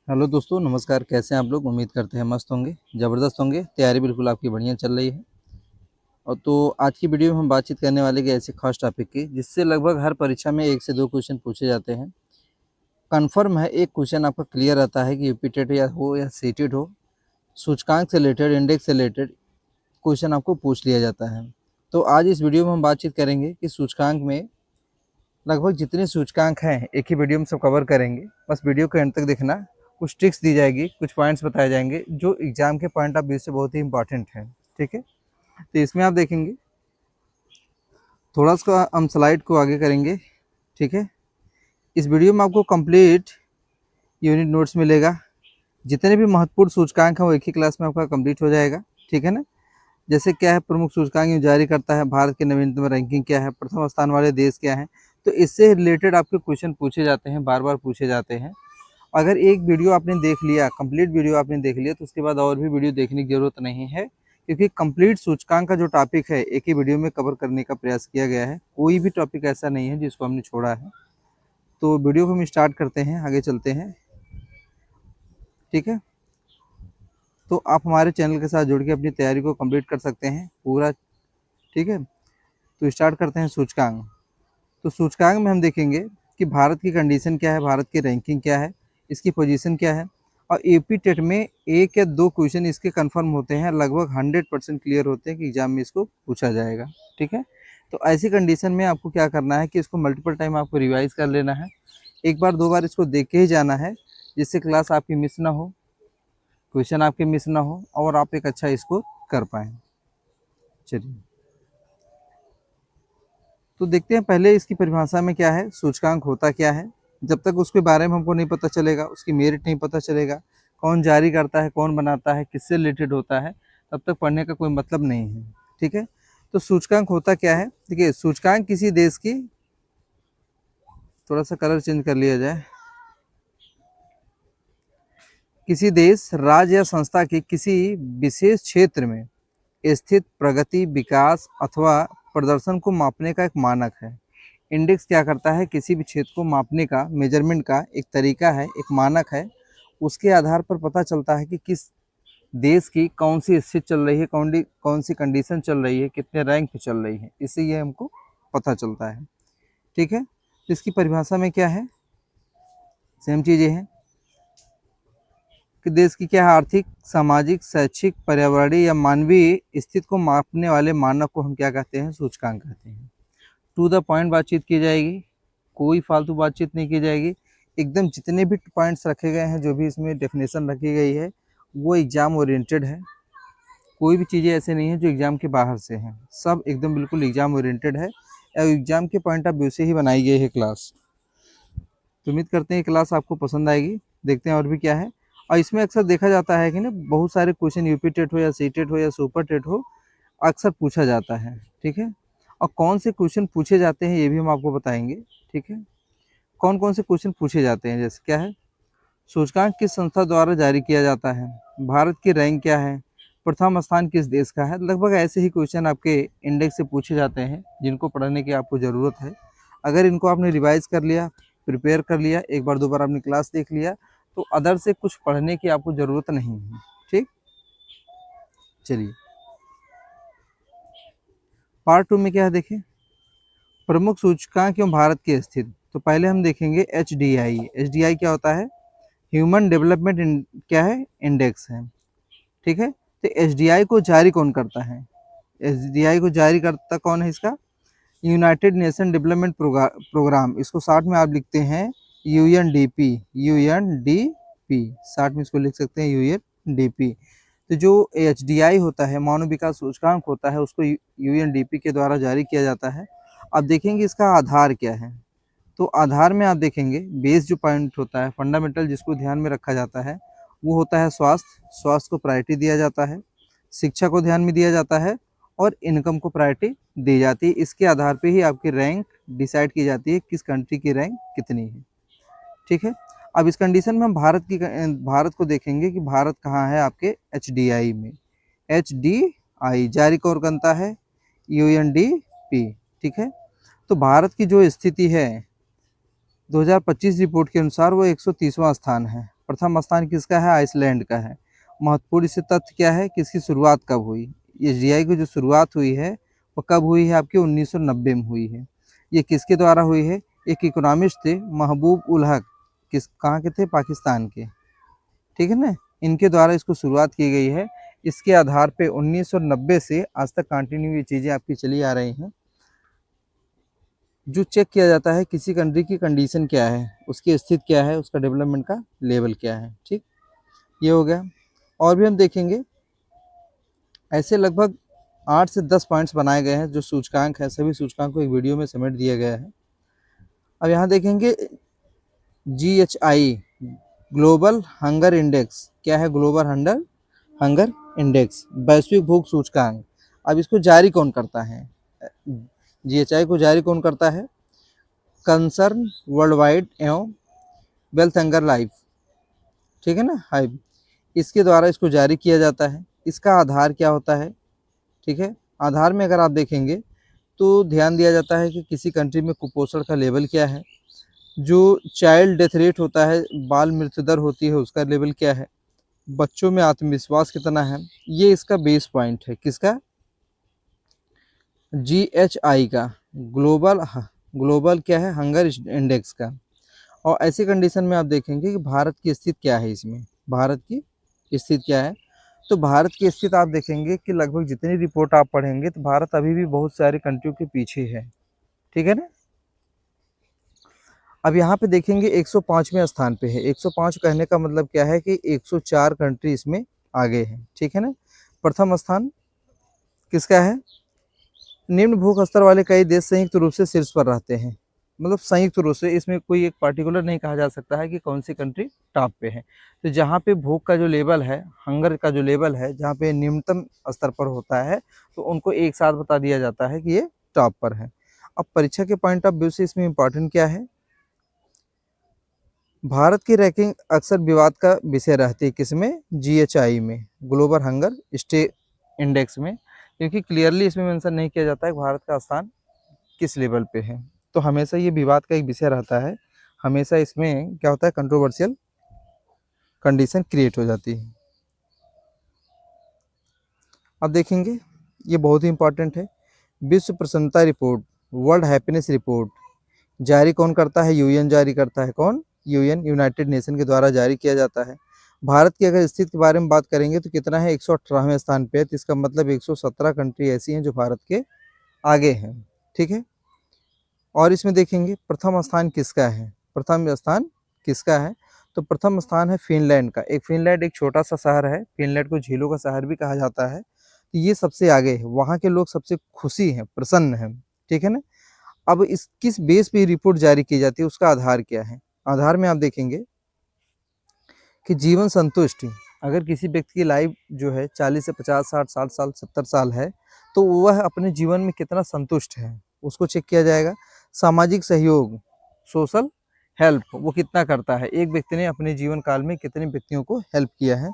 Hello दोस्तों, नमस्कार। कैसे हैं आप लोग? उम्मीद करते हैं मस्त होंगे, ज़बरदस्त होंगे। तैयारी बिल्कुल आपकी बढ़िया चल रही है। और तो आज की वीडियो में हम बातचीत करने वाले हैं ऐसे खास टॉपिक की जिससे लगभग हर परीक्षा में 1 से 2 क्वेश्चन पूछे जाते हैं। कन्फर्म है, एक क्वेश्चन आपका क्लियर आता है कि यूपी टेट या सीटेट हो, सूचकांक से रिलेटेड, इंडेक्स से रिलेटेड क्वेश्चन आपको पूछ लिया जाता है। तो आज इस वीडियो में हम बातचीत करेंगे कि सूचकांक में लगभग जितने सूचकांक हैं एक ही वीडियो में सब कवर करेंगे। बस वीडियो के एंड तक देखना। कुछ ट्रिक्स दी जाएगी, कुछ पॉइंट्स बताए जाएंगे जो एग्जाम के पॉइंट ऑफ व्यू से बहुत ही इंपॉर्टेंट है। ठीक है, तो इसमें आप देखेंगे, थोड़ा सा हम स्लाइड को आगे करेंगे। ठीक है, इस वीडियो में आपको कंप्लीट यूनिट नोट्स मिलेगा। जितने भी महत्वपूर्ण सूचकांक हैं वो एक ही क्लास में आपका कंप्लीट हो जाएगा। ठीक है ना। जैसे क्या है, प्रमुख सूचकांक यूँ जारी करता है, भारत की नवीनतम रैंकिंग क्या है, प्रथम स्थान वाले देश क्या है। तो इससे रिलेटेड आपके क्वेश्चन पूछे जाते हैं, बार बार पूछे जाते हैं। अगर एक वीडियो आपने देख लिया, कंप्लीट वीडियो आपने देख लिया, तो उसके बाद और भी वीडियो देखने की जरूरत नहीं है, क्योंकि कंप्लीट सूचकांक का जो टॉपिक है एक ही वीडियो में कवर करने का प्रयास किया गया है। कोई भी टॉपिक ऐसा नहीं है जिसको हमने छोड़ा है। तो वीडियो को हम स्टार्ट करते हैं, आगे चलते हैं। ठीक है, तो आप हमारे चैनल के साथ जुड़ के अपनी तैयारी को कंप्लीट कर सकते हैं पूरा। ठीक है, तो स्टार्ट करते हैं सूचकांक। तो सूचकांक में हम देखेंगे कि भारत की कंडीशन क्या है, भारत की रैंकिंग क्या है, इसकी पोजीशन क्या है। और यूपी टेट में 1 या 2 क्वेश्चन इसके कंफर्म होते हैं, लगभग 100% क्लियर होते हैं कि एग्जाम में इसको पूछा जाएगा। ठीक है, तो ऐसी कंडीशन में आपको क्या करना है कि इसको मल्टीपल टाइम आपको रिवाइज कर लेना है। एक बार 2 बार इसको देख के ही जाना है, जिससे क्लास आपकी मिस ना हो, क्वेश्चन आपके मिस ना हो और आप एक अच्छा स्कोर कर पाएँ। चलिए, तो देखते हैं पहले इसकी परिभाषा में क्या है, सूचकांक होता क्या है। जब तक उसके बारे में हमको नहीं पता चलेगा, उसकी मेरिट नहीं पता चलेगा, कौन जारी करता है, कौन बनाता है, किससे रिलेटेड होता है, तब तक पढ़ने का कोई मतलब नहीं है। ठीक है, तो सूचकांक होता क्या है। देखिए, सूचकांक किसी देश की, थोड़ा सा कलर चेंज कर लिया जाए, किसी देश, राज्य या संस्था की किसी विशेष क्षेत्र में स्थित प्रगति, विकास अथवा प्रदर्शन को मापने का एक मानक है। इंडेक्स क्या करता है, किसी भी क्षेत्र को मापने का, मेजरमेंट का एक तरीका है, एक मानक है। उसके आधार पर पता चलता है कि किस देश की कौन सी स्थिति चल रही है, कौन सी कंडीशन चल रही है, कितने रैंक पे चल रही है, इससे ये हमको पता चलता है। ठीक है, तो इसकी परिभाषा में क्या है, सेम चीज़ें हैं कि देश की क्या है, आर्थिक, सामाजिक, शैक्षिक, पर्यावरणीय या मानवीय स्थिति को मापने वाले मानक को हम क्या कहते हैं, सूचकांक कहते हैं। टू द पॉइंट बातचीत की जाएगी, कोई फालतू बातचीत नहीं की जाएगी। एकदम जितने भी पॉइंट्स रखे गए हैं, जो भी इसमें डेफिनेशन रखी गई है, वो एग्ज़ाम ओरिएंटेड है। कोई भी चीज़ें ऐसे नहीं है जो एग्ज़ाम के बाहर से हैं, सब एकदम बिल्कुल एग्ज़ाम ओरिएंटेड है और एग्ज़ाम के पॉइंट ऑफ व्यू से ही बनाई गई है क्लास। तो उम्मीद करते हैं क्लास आपको पसंद आएगी। देखते हैं और भी क्या है। और इसमें अक्सर देखा जाता है कि ना, बहुत सारे क्वेश्चन यूपी टेट हो या सी टेट हो या सुपर टेट हो, अक्सर पूछा जाता है। ठीक है, और कौन से क्वेश्चन पूछे जाते हैं ये भी हम आपको बताएंगे। ठीक है, कौन कौन से क्वेश्चन पूछे जाते हैं, जैसे क्या है, सूचकांक किस संस्था द्वारा जारी किया जाता है, भारत की रैंक क्या है, प्रथम स्थान किस देश का है। लगभग ऐसे ही क्वेश्चन आपके इंडेक्स से पूछे जाते हैं, जिनको पढ़ने की आपको ज़रूरत है। अगर इनको आपने रिवाइज कर लिया, प्रिपेयर कर लिया, एक बार 2 बार आपने क्लास देख लिया, तो अदर से कुछ पढ़ने की आपको ज़रूरत नहीं है। ठीक, चलिए पार्ट 2 में क्या है, देखें, प्रमुख सूचकांक एवं भारत की स्थिति। तो पहले हम देखेंगे HDI। HDI क्या होता है, ह्यूमन डेवलपमेंट क्या है, इंडेक्स है। ठीक है, तो HDI को जारी कौन करता है, HDI को जारी करता कौन है, इसका यूनाइटेड नेशन डेवलपमेंट प्रोग्राम, इसको शॉर्ट में आप लिखते हैं UNDP। UNDP शॉर्ट में इसको लिख सकते हैं UNDP। तो जो HDI होता है, मानव विकास सूचकांक होता है, उसको UNDP के द्वारा जारी किया जाता है। अब देखेंगे इसका आधार क्या है। तो आधार में आप देखेंगे बेस जो पॉइंट होता है, फंडामेंटल जिसको ध्यान में रखा जाता है, वो होता है स्वास्थ्य। स्वास्थ्य को प्रायोरिटी दिया जाता है, शिक्षा को ध्यान में दिया जाता है और इनकम को प्रायोरिटी दी जाती है। इसके आधार पे ही आपकी रैंक डिसाइड की जाती है, किस कंट्री की रैंक कितनी है। ठीक है, अब इस कंडीशन में हम भारत को देखेंगे कि भारत कहाँ है आपके HDI में। HDI जारी कौन करता है, UNDP। ठीक है, तो भारत की जो स्थिति है 2025 रिपोर्ट के अनुसार वो 130वां स्थान है। प्रथम स्थान किसका है? आइसलैंड का है। महत्वपूर्ण इससे तथ्य क्या है कि इसकी शुरुआत कब हुई? ये जीआई की जो शुरुआत हुई है वो कब हुई है? आपकी 1990 में हुई है। ये किसके द्वारा हुई है? एक इकोनॉमिस्ट थे महबूब उल हक, किस कहाँ के थे? पाकिस्तान के, ठीक है ना। इनके द्वारा इसको शुरुआत की गई है। इसके आधार पे 1990 से आज तक कंटिन्यू ये चीज़ें आपकी चली आ रही हैं। जो चेक किया जाता है किसी कंट्री की कंडीशन क्या है, उसकी स्थिति क्या है, उसका डेवलपमेंट का लेवल क्या है, ठीक, ये हो गया। और भी हम देखेंगे, ऐसे लगभग 8 से 10 पॉइंट्स बनाए गए हैं जो सूचकांक है, सभी सूचकांक को एक वीडियो में समेट दिया गया है। अब यहाँ देखेंगे GHI ग्लोबल हंगर इंडेक्स, क्या है? ग्लोबल हंगर इंडेक्स, वैश्विक भूख सूचकांक। अब इसको जारी कौन करता है? GHI को जारी कौन करता है? कंसर्न वर्ल्ड वाइड एवं वेल्थ हंगर लाइफ, ठीक है ना, हाइव, इसके द्वारा इसको जारी किया जाता है। इसका आधार क्या होता है? ठीक है, आधार में अगर आप देखेंगे तो ध्यान दिया जाता है कि किसी कंट्री में कुपोषण का लेवल क्या है, जो चाइल्ड डेथ रेट होता है, बाल मृत्यु दर होती है, उसका लेवल क्या है, बच्चों में आत्मविश्वास कितना है, ये इसका बेस पॉइंट है। किसका? GHI का, ग्लोबल ग्लोबल क्या है? हंगर इंडेक्स का। और ऐसी कंडीशन में आप देखेंगे कि भारत की स्थिति क्या है, इसमें भारत की स्थिति क्या है। तो भारत की स्थिति आप देखेंगे कि लगभग जितनी रिपोर्ट आप पढ़ेंगे तो भारत अभी भी बहुत सारे कंट्रियों के पीछे है, ठीक है ना। अब यहाँ पे देखेंगे 105वें स्थान पे है। 105 कहने का मतलब क्या है कि 104 कंट्री इसमें आगे है, ठीक है ना। प्रथम स्थान किसका है? निम्न भूख स्तर वाले कई देश संयुक्त रूप से शीर्ष पर रहते हैं, मतलब संयुक्त रूप से, इसमें कोई एक पार्टिकुलर नहीं कहा जा सकता है कि कौन सी कंट्री टॉप पे है। तो जहाँ पे भूख का जो लेवल है, हंगर का जो लेवल है, जहाँ पे निम्नतम स्तर पर होता है, तो उनको एक साथ बता दिया जाता है कि ये टॉप पर है। अब परीक्षा के पॉइंट ऑफ व्यू से इसमें इंपॉर्टेंट क्या है? भारत की रैंकिंग अक्सर विवाद का विषय रहती है, किसमें? GHI में, ग्लोबल हंगर स्टे इंडेक्स में, क्योंकि क्लियरली इसमें मेंशन नहीं किया जाता है भारत का स्थान किस लेवल पे है। तो हमेशा ये विवाद का एक विषय रहता है, हमेशा इसमें क्या होता है? कंट्रोवर्शियल कंडीशन क्रिएट हो जाती है। अब देखेंगे, ये बहुत ही इंपॉर्टेंट है। विश्व प्रसन्नता रिपोर्ट, वर्ल्ड हैप्पीनेस रिपोर्ट जारी कौन करता है? UN जारी करता है। कौन? UN, यूनाइटेड नेशन के द्वारा जारी किया जाता है। भारत की अगर स्थिति के बारे में बात करेंगे तो कितना है? 118वें स्थान पे है। तो इसका मतलब 117 कंट्री ऐसी हैं जो भारत के आगे हैं, ठीक है। और इसमें देखेंगे प्रथम स्थान किसका है? प्रथम स्थान किसका है? तो प्रथम स्थान है फिनलैंड का। फिनलैंड एक छोटा सा शहर है, फिनलैंड को झीलों का शहर भी कहा जाता है। तो ये सबसे आगे है, वहाँ के लोग सबसे खुशी हैं, प्रसन्न हैं, ठीक है ना। अब इस किस बेस पे रिपोर्ट जारी की जाती है, उसका आधार क्या है? आधार में आप देखेंगे कि जीवन संतुष्टि, अगर किसी व्यक्ति की लाइफ जो है 40 से 50, 60, 60 साल, 70 साल है, तो वह अपने जीवन में कितना संतुष्ट है, उसको चेक किया जाएगा। सामाजिक सहयोग, सोशल हेल्प, वो कितना करता है, एक व्यक्ति ने अपने जीवन काल में कितने व्यक्तियों को हेल्प किया है।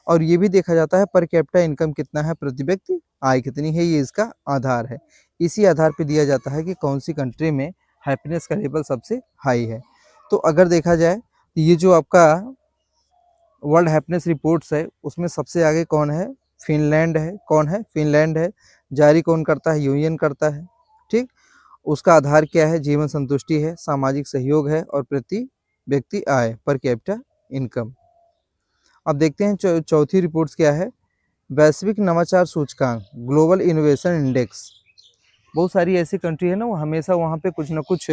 और ये भी देखा जाता है पर कैपिटा इनकम कितना है प्रति व्यक्ति, आय कितनी है, ये इसका आधार है। इसी आधार पर दिया जाता है कि कौन सी कंट्री में हैप्पीनेस का लेवल सबसे हाई है। तो अगर देखा जाए, ये जो आपका वर्ल्ड हैप्पीनेस रिपोर्ट्स है, उसमें सबसे आगे कौन है? फिनलैंड है। कौन है? फिनलैंड है। जारी कौन करता है? UN करता है, ठीक। उसका आधार क्या है? जीवन संतुष्टि है, सामाजिक सहयोग है, और प्रति व्यक्ति आय, पर कैपिटा इनकम। अब देखते हैं चौथी रिपोर्ट्स क्या है? वैश्विक नवाचार सूचकांक, ग्लोबल इनोवेशन इंडेक्स। बहुत सारी ऐसी कंट्री है ना, वो हमेशा वहाँ पे कुछ ना कुछ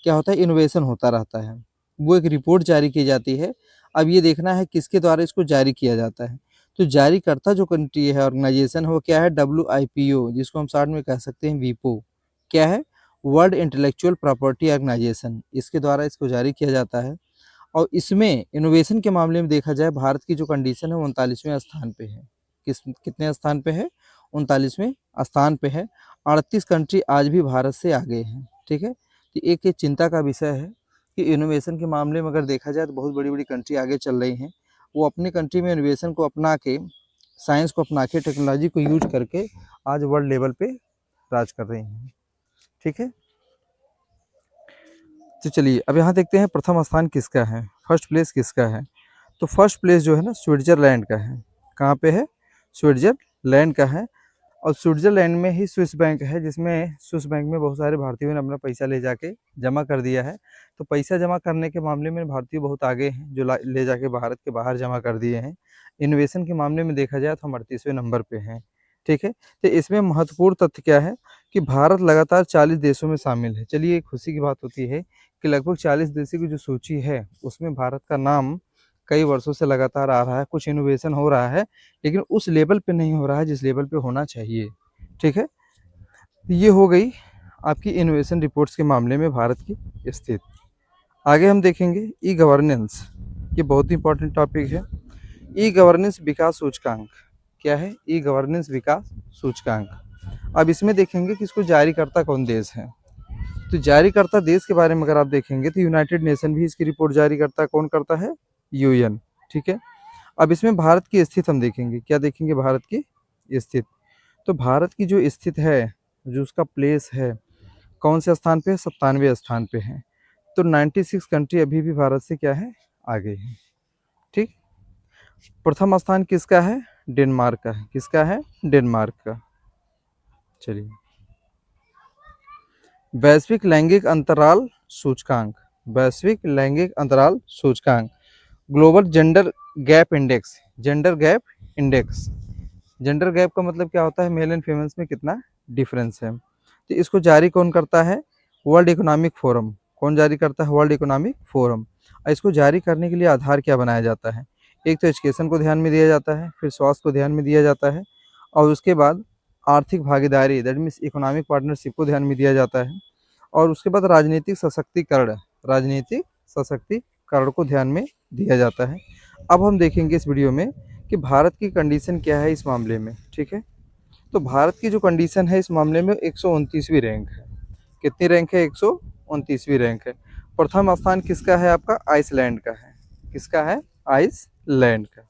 क्या होता है? इनोवेशन होता रहता है। वो एक रिपोर्ट जारी की जाती है। अब ये देखना है किसके द्वारा इसको जारी किया जाता है। तो जारी करता जो कंट्री है, ऑर्गेनाइजेशन है, वो क्या है? WIPO, जिसको हम शॉर्ट में कह सकते हैं WIPO। क्या है? वर्ल्ड इंटेलेक्चुअल प्रॉपर्टी ऑर्गेनाइजेशन, इसके द्वारा इसको जारी किया जाता है। और इसमें इनोवेशन के मामले में देखा जाए, भारत की जो कंडीशन है वो 39वें स्थान पे है। कितने स्थान पे है? 39वें स्थान पे है। 38 कंट्री आज भी भारत से आगे हैं, ठीक है। तो एक ये चिंता का विषय है कि इनोवेशन के मामले में अगर देखा जाए तो बहुत बड़ी बड़ी कंट्री आगे चल रही हैं। वो अपनी कंट्री में इनोवेशन को अपना के, साइंस को अपना के, टेक्नोलॉजी को यूज करके आज वर्ल्ड लेवल पे राज कर रही हैं, ठीक है। तो चलिए अब यहाँ देखते हैं प्रथम स्थान किसका है, फर्स्ट प्लेस किसका है। तो फर्स्ट प्लेस जो है ना स्विट्ज़रलैंड का है। कहाँ पे है? स्विट्ज़रलैंड का है। और स्विट्ज़रलैंड में ही स्विस बैंक है, जिसमें स्विस बैंक में बहुत सारे भारतीयों ने अपना पैसा ले जाके जमा कर दिया है। तो पैसा जमा करने के मामले में भारतीय बहुत आगे हैं, जो ले जाके भारत के बाहर जमा कर दिए हैं। इनोवेशन के मामले में देखा जाए तो हम 38वें नंबर पे हैं। ठीक है, तो इसमें महत्वपूर्ण तथ्य क्या है कि भारत लगातार 40 देशों में शामिल है। चलिए, एक खुशी की बात होती है कि लगभग 40 देशों की जो सूची है उसमें भारत का नाम कई वर्षों से लगातार आ रहा है। कुछ इनोवेशन हो रहा है, लेकिन उस लेवल पे नहीं हो रहा है जिस लेवल पे होना चाहिए। ठीक है, ये हो गई आपकी इनोवेशन रिपोर्ट्स के मामले में भारत की स्थिति। आगे हम देखेंगे ई गवर्नेंस। ये बहुत ही इंपॉर्टेंट टॉपिक है। ई गवर्नेंस विकास सूचकांक क्या है? ई गवर्नेंस विकास सूचकांक। अब इसमें देखेंगे कि इसको जारी करता कौन देश है। तो जारी करता देश के बारे में अगर आप देखेंगे तो यूनाइटेड नेशन भी इसकी रिपोर्ट जारी करता है। कौन करता है? यूएन। ठीक है, अब इसमें भारत की स्थिति हम देखेंगे। क्या देखेंगे? भारत की स्थिति। तो भारत की जो स्थिति है, जो उसका प्लेस है, कौन से स्थान पे है? 97वें स्थान पे है। तो 96 कंट्री अभी भी भारत से क्या है? आगे है। ठीक, प्रथम स्थान किसका है? डेनमार्क का है। किसका है? डेनमार्क का। चलिए, वैश्विक लैंगिक अंतराल सूचकांक। वैश्विक लैंगिक अंतराल सूचकांक, global gender gap index. Gender gap index, gender gap का मतलब क्या होता है? मेल एंड फीमेल्स में कितना डिफरेंस है। तो इसको जारी कौन करता है? World economic forum. कौन जारी करता है? World economic forum. और इसको जारी करने के लिए आधार क्या बनाया जाता है? एक तो एजुकेशन को ध्यान में दिया जाता है, फिर स्वास्थ्य को ध्यान में दिया जाता है, और उसके बाद आर्थिक भागीदारी, दैट मीन्स इकोनॉमिक पार्टनरशिप को ध्यान में दिया जाता है, और उसके बाद राजनीतिक सशक्तिकरण, राजनीतिक सशक्तिकरण को ध्यान में दिया जाता है। अब हम देखेंगे इस वीडियो में कि भारत की कंडीशन क्या है इस मामले में। ठीक है, तो भारत की जो कंडीशन है इस मामले में 129वीं रैंक है। कितनी रैंक है? 129वीं रैंक है। प्रथम स्थान किसका है? आपका आइसलैंड का है। किसका है? आइसलैंड का।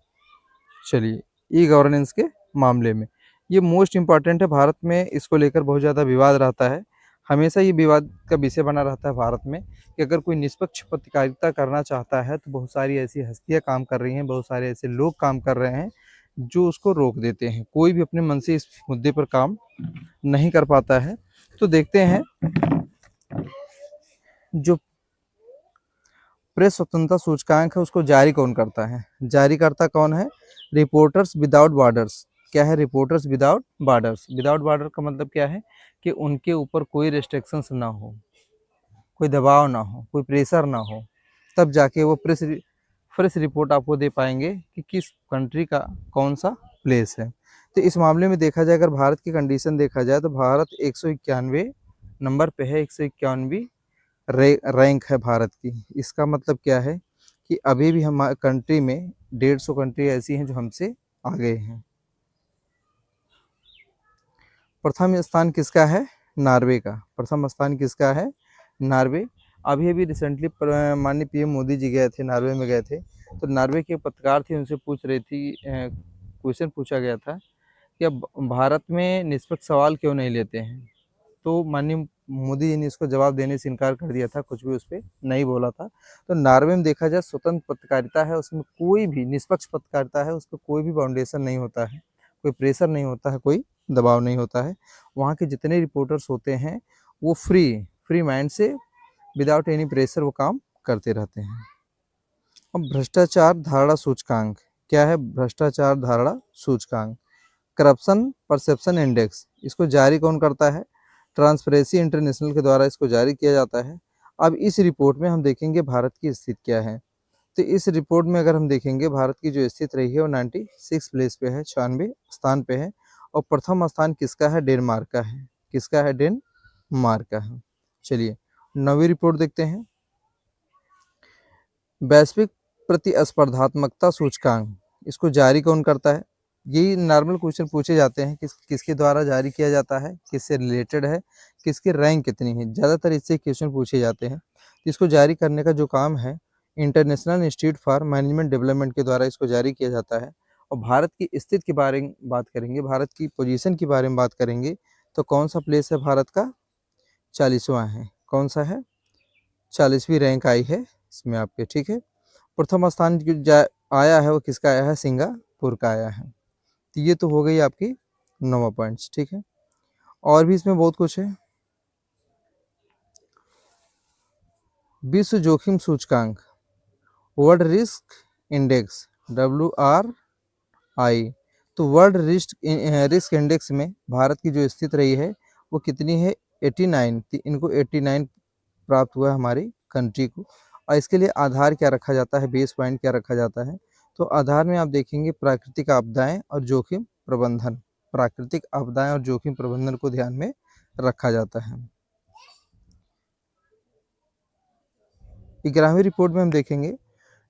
चलिए, ई गवर्नेंस के मामले में ये मोस्ट इम्पॉर्टेंट है। भारत में इसको लेकर बहुत ज़्यादा विवाद रहता है। हमेशा ये विवाद का विषय बना रहता है भारत में कि अगर कोई निष्पक्ष पत्रकारिता करना चाहता है तो बहुत सारी ऐसी हस्तियां काम कर रही हैं, बहुत सारे ऐसे लोग काम कर रहे हैं जो उसको रोक देते हैं। कोई भी अपने मन से इस मुद्दे पर काम नहीं कर पाता है। तो देखते हैं, जो प्रेस स्वतंत्रता सूचकांक है उसको जारी कौन करता है? जारी करता कौन है? Reporters without borders. क्या है? Reporters without borders. Without border का मतलब क्या है कि उनके ऊपर कोई रेस्ट्रिक्शंस ना हो, कोई दबाव ना हो, कोई प्रेशर ना हो, तब जाके वो फ्रेश रिपोर्ट आपको दे पाएंगे कि किस कंट्री का कौन सा प्लेस है। तो इस मामले में देखा जाए, अगर भारत की कंडीशन देखा जाए तो भारत 191 नंबर पे है। 191वीं रैंक है भारत की। इसका मतलब क्या है कि अभी भी हमारे कंट्री में 150 कंट्री ऐसी हैं जो हमसे आगे हैं। प्रथम स्थान किसका है? नॉर्वे का। प्रथम स्थान किसका है? नॉर्वे। अभी अभी रिसेंटली माननीय पीएम मोदी जी गए थे, नॉर्वे में गए थे। तो नॉर्वे के पत्रकार थे, उनसे पूछ रही थी, क्वेश्चन पूछा गया था कि अब भारत में निष्पक्ष सवाल क्यों नहीं लेते हैं। तो माननीय मोदी जी ने इसको जवाब देने से इनकार कर दिया था, कुछ भी उस पर नहीं बोला था। तो नॉर्वे में देखा जाए स्वतंत्र पत्रकारिता है, उसमें कोई भी निष्पक्ष पत्रकारिता है, उस पर कोई भी बाउंडेशन नहीं होता है, कोई प्रेशर नहीं होता है, कोई दबाव नहीं होता है। वहाँ के जितने रिपोर्टर्स होते हैं वो फ्री माइंड से, विदाउट एनी प्रेशर वो काम करते रहते हैं। अब भ्रष्टाचार धारणा सूचकांक। क्या है? भ्रष्टाचार धारणा सूचकांक, करप्शन परसेप्शन इंडेक्स। इसको जारी कौन करता है? ट्रांसपेरेंसी इंटरनेशनल के द्वारा इसको जारी किया जाता है। अब इस रिपोर्ट में हम देखेंगे भारत की स्थिति क्या है। तो इस रिपोर्ट में अगर हम देखेंगे भारत की जो स्थिति रही है वो 96 प्लेस पे है, 96 स्थान पे है। और प्रथम स्थान किसका है? डेनमार्क का है। किसका है? डेनमार्क का है। चलिए, 9वीं रिपोर्ट देखते हैं। वैश्विक प्रतिस्पर्धात्मकता सूचकांक। इसको जारी कौन करता है? यही नॉर्मल क्वेश्चन पूछे जाते हैं, किसके द्वारा जारी किया जाता है, किससे रिलेटेड है, किसकी रैंक कितनी है, ज़्यादातर इससे क्वेश्चन पूछे जाते हैं। इसको जारी करने का जो काम है international institute for management development के द्वारा इसको जारी किया जाता है। और भारत की स्थिति के बारे में बात करेंगे, भारत की पोजीशन के बारे में बात करेंगे, तो कौन सा प्लेस है भारत का? 40वां है। कौन सा है? 40वीं रैंक आई है इसमें आपके। ठीक है, प्रथम स्थान आया है वो किसका आया है, सिंगापुर का आया है। तो ये तो हो गई आपकी 9 पॉइंट्स, ठीक है। और भी इसमें बहुत कुछ है। विश्व जोखिम सूचकांक, वर्ल्ड रिस्क इंडेक्स, WRI। तो वर्ल्ड रिस्क इंडेक्स में भारत की जो स्थिति रही है वो कितनी है, 89। तो इनको 89 प्राप्त हुआ है हमारी कंट्री को। और इसके लिए आधार क्या रखा जाता है, बेस पॉइंट क्या रखा जाता है, तो आधार में आप देखेंगे प्राकृतिक आपदाएं और जोखिम प्रबंधन, प्राकृतिक आपदाएं और जोखिम प्रबंधन को ध्यान में रखा जाता है। 11वीं रिपोर्ट में हम देखेंगे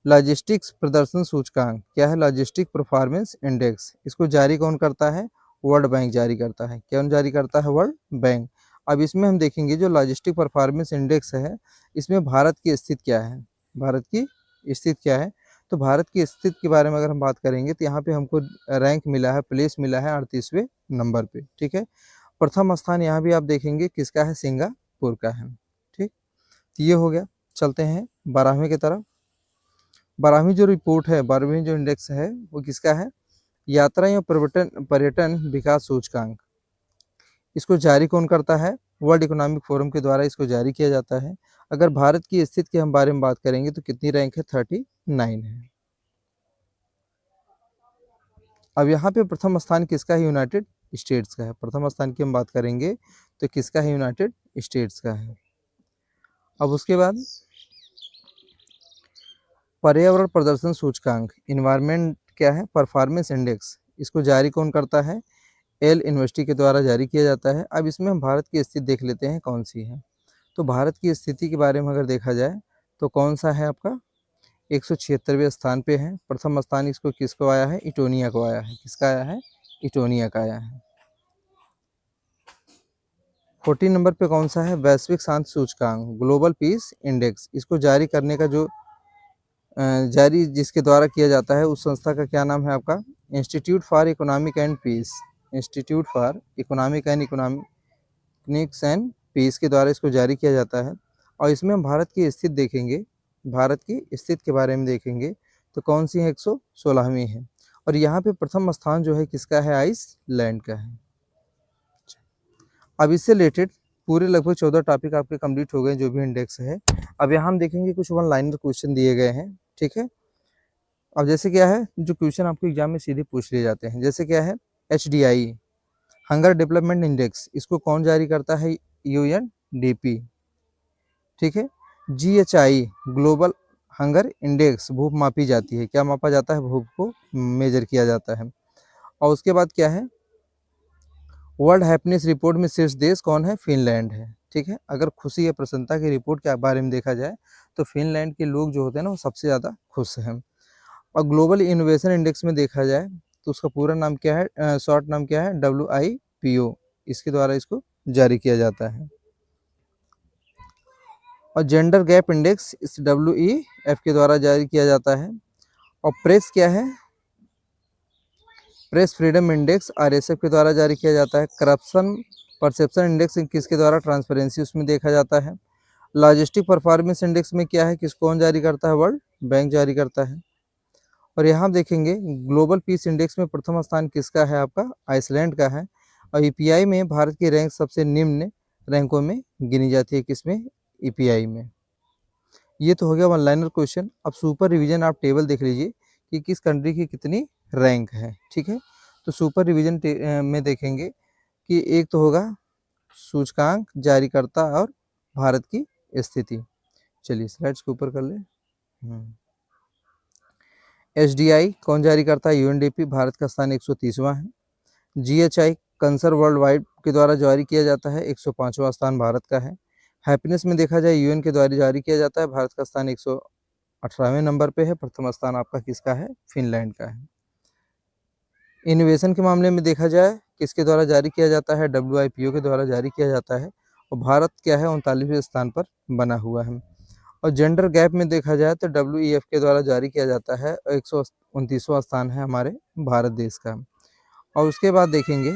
लॉजिस्टिक्स प्रदर्शन सूचकांक, क्या है, लॉजिस्टिक परफॉर्मेंस इंडेक्स। इसको जारी कौन करता है, वर्ल्ड बैंक जारी करता है। कौन जारी करता है, वर्ल्ड बैंक। अब इसमें हम देखेंगे जो लॉजिस्टिक परफॉर्मेंस इंडेक्स है, इसमें भारत की स्थिति क्या है, भारत की स्थिति क्या है। तो भारत की स्थिति के बारे में अगर हम बात करेंगे तो यहाँ पे हमको रैंक मिला है, प्लेस मिला है 38वें नंबर पे, ठीक है। प्रथम स्थान यहाँ भी आप देखेंगे किसका है, सिंगापुर का है, ठीक। तो ये हो गया। चलते हैं 12वें की तरफ। 12वीं जो रिपोर्ट है, 12वीं जो इंडेक्स है वो किसका है, यात्रा एवं पर्यटन पर्यटन विकास सूचकांक। इसको जारी कौन करता है, वर्ल्ड इकोनॉमिक फोरम के द्वारा इसको जारी किया जाता है। अगर भारत की स्थिति के हम बारे में बात करेंगे तो कितनी रैंक है, 39 है। अब यहाँ पे प्रथम स्थान किसका है, यूनाइटेड स्टेट्स का है। प्रथम स्थान की हम बात करेंगे तो किसका है, यूनाइटेड स्टेट्स का है। अब उसके बाद पर्यावरण प्रदर्शन सूचकांक, इन्वायरमेंट क्या है, परफॉर्मेंस इंडेक्स। इसको जारी कौन करता है, एल यूनिवर्सिटी के द्वारा जारी किया जाता है। अब इसमें हम भारत की स्थिति देख लेते हैं कौन सी है। तो भारत की स्थिति के बारे में अगर देखा जाए तो कौन सा है आपका, 176वें स्थान पे है। प्रथम स्थान इसको किसको आया है, इटोनिया को आया है। किसका आया है, इटोनिया का आया है। 14 नंबर पे कौन सा है, वैश्विक शांति सूचकांक, ग्लोबल पीस इंडेक्स। इसको जारी करने का जो जारी जिसके द्वारा किया जाता है उस संस्था का क्या नाम है आपका, institute for economic and peace. Institute for economics and peace के द्वारा इसको जारी किया जाता है। और इसमें हम भारत की स्थिति देखेंगे, भारत की स्थिति के बारे में देखेंगे तो कौन सी है, 116वीं है। और यहाँ पे प्रथम स्थान जो है किसका है, आइसलैंड का है। अब इससे रिलेटेड पूरे लगभग 14 टॉपिक आपके कंप्लीट हो गए जो भी इंडेक्स है। अब यहाँ हम देखेंगे कुछ वन लाइनर क्वेश्चन दिए गए हैं, ठीक है। अब जैसे क्या है, जो क्वेश्चन आपको एग्जाम में सीधे पूछ लिए जाते हैं, जैसे क्या है, HDI हंगर डेवलपमेंट इंडेक्स, इसको कौन जारी करता है, UNDP, ठीक है। GHI ग्लोबल हंगर इंडेक्स, भूख मापी जाती है, क्या मापा जाता है, भूख को मेजर किया जाता है। और उसके बाद क्या है, वर्ल्ड हैप्पीनेस रिपोर्ट में शीर्ष देश कौन है, फिनलैंड है, ठीक है। अगर खुशी या प्रसन्नता की रिपोर्ट के बारे में देखा जाए तो फिनलैंड के लोग जो होते हैं ना वो सबसे ज़्यादा खुश हैं। और ग्लोबल इनोवेशन इंडेक्स में देखा जाए तो उसका पूरा नाम क्या है, शॉर्ट नाम क्या है, WIPO, इसके द्वारा इसको जारी किया जाता है। और जेंडर गैप इंडेक्स इस WEF के द्वारा जारी किया जाता है। और प्रेस क्या है, प्रेस फ्रीडम इंडेक्स RSF के द्वारा जारी किया जाता है। करप्शन परसेप्शन इंडेक्स किसके द्वारा, ट्रांसपेरेंसी उसमें देखा जाता है। लॉजिस्टिक परफॉर्मेंस इंडेक्स में क्या है, किसको कौन जारी करता है, वर्ल्ड बैंक जारी करता है। और यहाँ देखेंगे ग्लोबल पीस इंडेक्स में प्रथम स्थान किसका है, आपका आइसलैंड का है। और EPI में भारत की रैंक सबसे निम्न रैंकों में गिनी जाती है, किसमें, EPI में। ये तो हो गया वन लाइनर क्वेश्चन। अब सुपर रिवीजन आप टेबल देख लीजिए कि किस कंट्री की कितनी रैंक है, ठीक है। तो सुपर रिवीजन में देखेंगे कि एक तो होगा सूचकांक जारीकर्ता और भारत की स्थिति। चलिए स्लाइड्स के ऊपर कर ले। HDI कौन जारी करता है, UNDP, भारत का स्थान 130वां है। GHI कंसर वर्ल्ड वाइड के द्वारा जारी किया जाता है, 105वां स्थान भारत का है। हैप्पीनेस में देखा जाए UN के द्वारा जारी किया जाता है, भारत का स्थान 118वें नंबर पे है। प्रथम स्थान आपका किसका है, फिनलैंड का है। इनोवेशन के मामले में देखा जाए किसके द्वारा जारी किया जाता है, WIPO के द्वारा जारी किया जाता है। और भारत क्या है, 39वें स्थान पर बना हुआ है। और जेंडर गैप में देखा जाए तो WEF के द्वारा जारी किया जाता है, 129वां स्थान है हमारे भारत देश का। और उसके बाद देखेंगे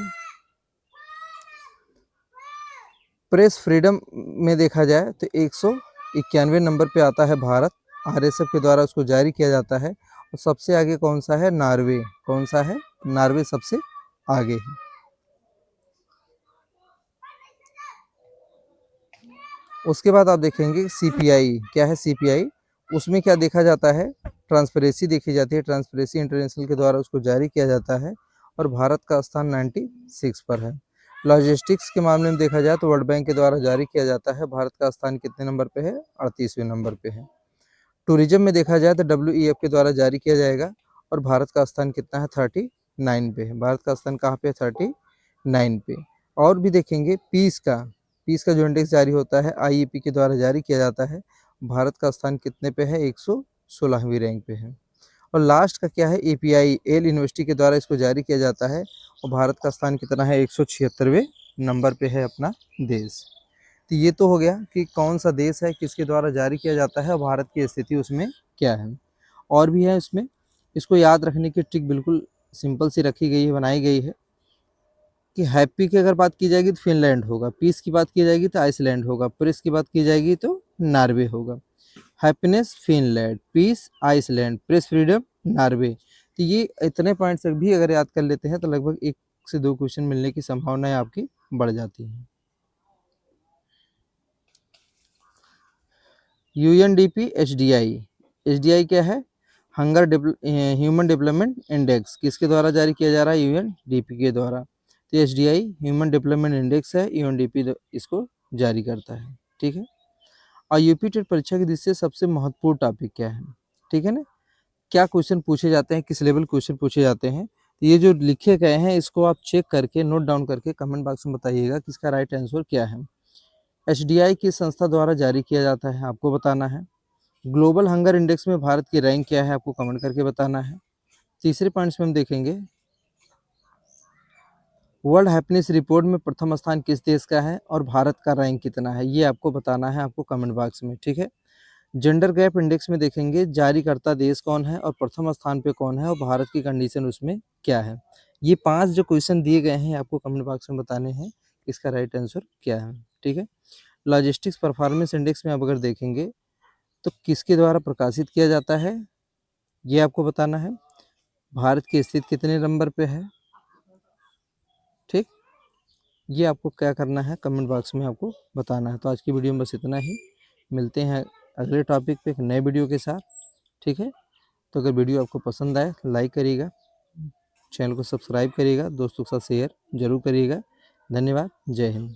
प्रेस फ्रीडम में देखा जाए तो 191वें नंबर पे आता है भारत, RSF के द्वारा उसको जारी किया जाता है। और सबसे आगे कौन सा है? नॉर्वे। कौन सा है? नॉर्वे सबसे आगे है। उसके बाद आप देखेंगे सीपीआई। क्या है सीपीआई? उसमें क्या देखा जाता है? ट्रांसपेरेंसी देखी जाती है। ट्रांसपेरेंसी इंटरनेशनल के द्वारा उसको जारी किया जाता है और भारत का स्थान 96 पर है। लॉजिस्टिक्स के मामले में देखा जाए तो वर्ल्ड बैंक के द्वारा जारी किया जाता है। भारत का स्थान कितने नंबर पे है? 38वें नंबर पे है। टूरिज्म में देखा जाए तो डब्ल्यूईएफ के द्वारा जारी किया जाएगा और भारत का स्थान कितना है? 39 पे है। भारत का स्थान कहाँ पे है? 39 पे। और भी देखेंगे पीस का जो इंडेक्स जारी होता है आईईपी के द्वारा जारी किया जाता है। भारत का स्थान कितने पे है? 116वीं रैंक पे है। और लास्ट का क्या है? एपीआई एल यूनिवर्सिटी के द्वारा इसको जारी किया जाता है और भारत का स्थान कितना है? 176वें नंबर पे है अपना देश। तो ये तो हो गया कि कौन सा देश है, किसके द्वारा जारी किया जाता है और भारत की स्थिति उसमें क्या है। और भी है इसमें, इसको याद रखने की ट्रिक बिल्कुल सिंपल सी रखी गई है, बनाई गई है कि हैप्पी की अगर बात की जाएगी तो फिनलैंड होगा, पीस की बात की जाएगी तो आइसलैंड होगा, प्रेस की बात की जाएगी तो नॉर्वे होगा। Happiness Finland, peace Iceland, press freedom Norway. तो ये इतने पॉइंट्स भी अगर याद कर लेते हैं तो लगभग 1 से 2 क्वेश्चन मिलने की संभावनाएं आपकी बढ़ जाती हैं। UNDP HDI. एचडीआई क्या है? ह्यूमन डेवलपमेंट इंडेक्स किसके द्वारा जारी किया जा रहा है? यूएनडीपी के द्वारा। तो एचडीआई ह्यूमन डेवलपमेंट इंडेक्स है, यूएनडीपी इसको जारी करता है। ठीक है। और यूपी टेट परीक्षा की दृष्टि से सबसे महत्वपूर्ण टॉपिक क्या है? ठीक है ना, क्या क्वेश्चन पूछे जाते हैं, किस लेवल क्वेश्चन पूछे जाते हैं, तो ये जो लिखे गए हैं इसको आप चेक करके नोट डाउन करके कमेंट बॉक्स में बताइएगा कि इसका राइट आंसर क्या है। एचडीआई किस संस्था द्वारा जारी किया जाता है? आपको बताना है। ग्लोबल हंगर इंडेक्स में भारत की रैंक क्या है? आपको कमेंट करके बताना है। तीसरे पॉइंट्स में हम देखेंगे वर्ल्ड हैप्पीनेस रिपोर्ट में प्रथम स्थान किस देश का है और भारत का रैंक कितना है, ये आपको बताना है आपको कमेंट बॉक्स में। ठीक है। जेंडर गैप इंडेक्स में देखेंगे जारीकर्ता देश कौन है और प्रथम स्थान पे कौन है और भारत की कंडीशन उसमें क्या है। ये 5 जो क्वेश्चन दिए गए हैं आपको कमेंट बॉक्स में बताने हैं इसका राइट आंसर क्या है। ठीक है। लॉजिस्टिक्स परफॉर्मेंस इंडेक्स में आप अगर देखेंगे तो किसके द्वारा प्रकाशित किया जाता है, ये आपको बताना है। भारत की स्थिति कितने नंबर पे है? ठीक, ये आपको क्या करना है कमेंट बॉक्स में आपको बताना है। तो आज की वीडियो में बस इतना ही, मिलते हैं अगले टॉपिक पे एक नए वीडियो के साथ। ठीक है। तो अगर वीडियो आपको पसंद आए लाइक करिएगा, चैनल को सब्सक्राइब करिएगा, दोस्तों के साथ शेयर जरूर करिएगा। धन्यवाद। जय हिंद।